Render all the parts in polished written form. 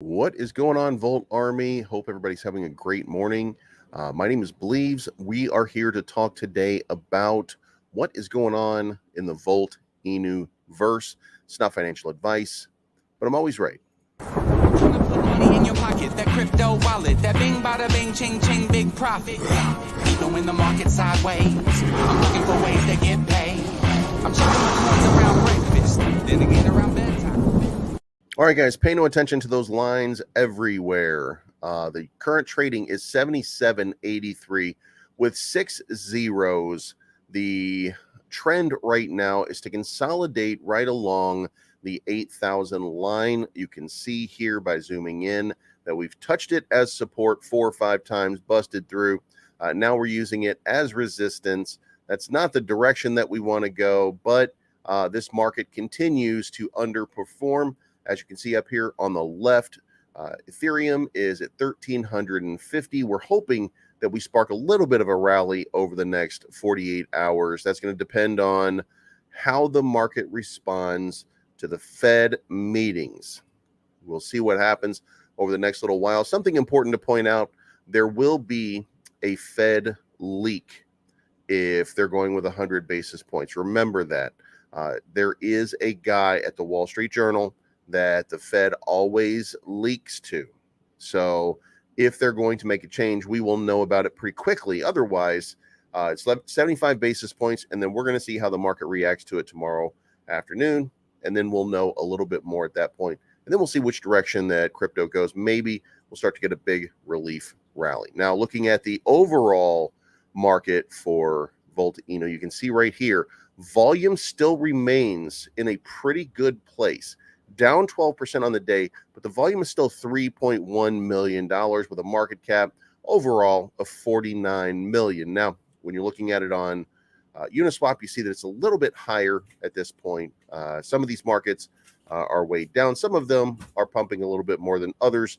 What is going on, Volt Army? Hope everybody's having a great morning. My name is Bleaves. We are here to talk today about what is going on in the Volt Inu verse. It's not financial advice, but I'm always right. Tryna put money in your pocket, that crypto wallet, that bing bada bing ching ching big profit. Even when the market sideways, I'm looking for ways to get paid. I'm checking my coins around breakfast, then again around bedtime. All right, guys, pay no attention to those lines everywhere. The current trading is 77.83 with 6 zeros. The trend right now is to consolidate right along the 8,000 line. You can see here by zooming in that we've touched it as support 4 or 5 times, busted through. Now we're using it as resistance. That's not the direction that we want to go, but this market continues to underperform. As you can see up here on the left, Ethereum is at 1,350. We're hoping that we spark a little bit of a rally over the next 48 hours. That's going to depend on how the market responds to the Fed meetings. We'll see what happens over the next little while. Something important to point out, there will be a Fed leak if they're going with 100 basis points. Remember that. There is a guy at the Wall Street Journal that the Fed always leaks to. So if they're going to make a change, we will know about it pretty quickly. Otherwise, it's 75 basis points, and then we're going to see how the market reacts to it tomorrow afternoon, and then we'll know a little bit more at that point. And then we'll see which direction that crypto goes. Maybe we'll start to get a big relief rally. Now, looking at the overall market for Volt Inu, you can see right here, volume still remains in a pretty good place. Down 12% on the day, but the volume is still $3.1 million with a market cap overall of $49 million. Now, when you're looking at it on Uniswap, you see that it's a little bit higher at this point. Some of these markets are weighed down. Some of them are pumping a little bit more than others.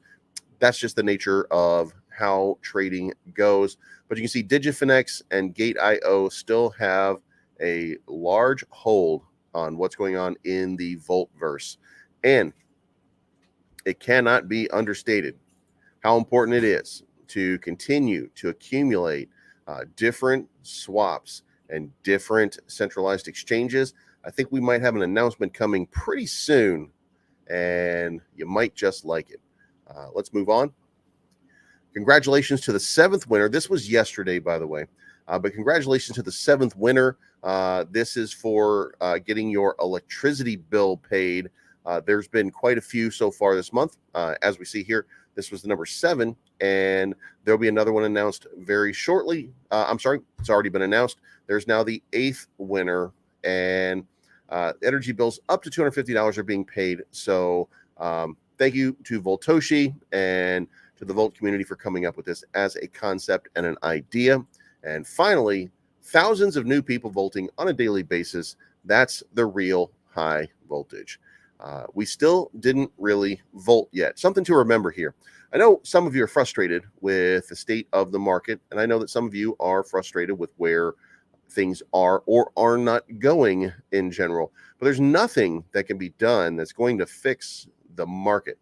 That's just the nature of how trading goes. But you can see Digifinex and Gate.io still have a large hold on what's going on in the Voltverse. And it cannot be understated how important it is to continue to accumulate different swaps and different centralized exchanges. I think we might have an announcement coming pretty soon, and you might just like it. Let's move on. Congratulations to the 7th winner. This was yesterday, by the way, but congratulations to the 7th winner. This is for getting your electricity bill paid. There's been quite a few so far this month. As we see here, this was the number 7, and there'll be another one announced very shortly. I'm sorry, it's already been announced. There's now the 8th winner, and energy bills up to $250 are being paid. So thank you to Voltoshi and to the Volt community for coming up with this as a concept and an idea. And finally, thousands of new people volting on a daily basis. That's the real high voltage. We still didn't really volt yet. Something to remember here. I know some of you are frustrated with the state of the market, and I know that some of you are frustrated with where things are or are not going in general. But there's nothing that can be done that's going to fix the market.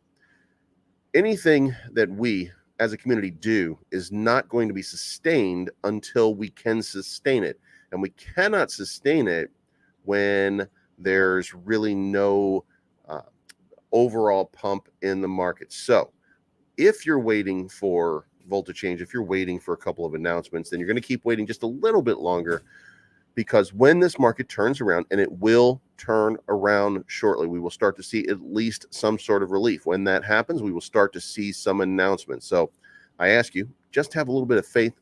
Anything that we as a community do is not going to be sustained until we can sustain it. And we cannot sustain it when there's really no overall pump in the market. So if you're waiting for Volt to change, if you're waiting for a couple of announcements, then you're going to keep waiting just a little bit longer, because when this market turns around, and it will turn around shortly, we will start to see at least some sort of relief. When that happens, we will start to see some announcements. So I ask you, just have a little bit of faith,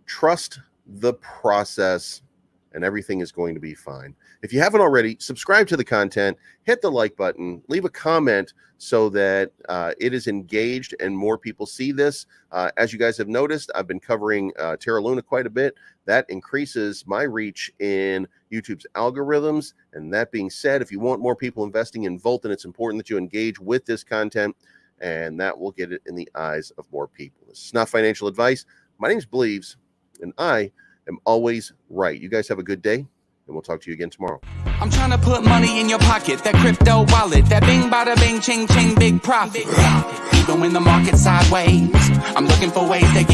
trust the process, and everything is going to be fine. If you haven't already, subscribe to the content, hit the like button, leave a comment so that it is engaged and more people see this. As you guys have noticed, I've been covering Terra Luna quite a bit. That increases my reach in YouTube's algorithms. And that being said, if you want more people investing in Volt, then it's important that you engage with this content, and that will get it in the eyes of more people. This is not financial advice. My name's Bleaves, and I am always right. You guys have a good day, and we'll talk to you again tomorrow. I'm trying to put money in your pocket, that crypto wallet, that bing bada bing ching ching big profit. Even when the market's sideways, I'm looking for ways to get